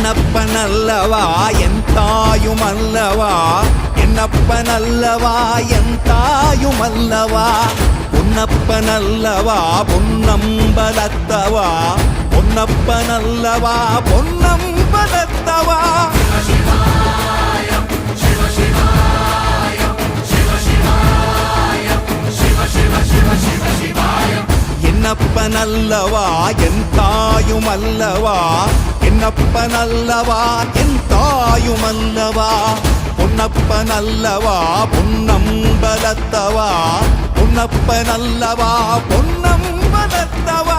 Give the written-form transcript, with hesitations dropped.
என்னப்பனல்லவா என் தாயுமல்லவா என்னப்பனல்லவா என் தாயுமல்லவா பொன்னப்பனல்லவா பொன்னம்பலத்தவா பொன்னப்பனல்லவா பொன்னம்பலத்தவா என்னப்பனல்லவா என் தாயுமல்லவா என்னப்பனல்லவா என் தாயுமல்லவா பொன்னப்பனல்லவா பொன்னம்பலத்தவா பொன்னப்பனல்லவா பொன்னம்பலத்தவா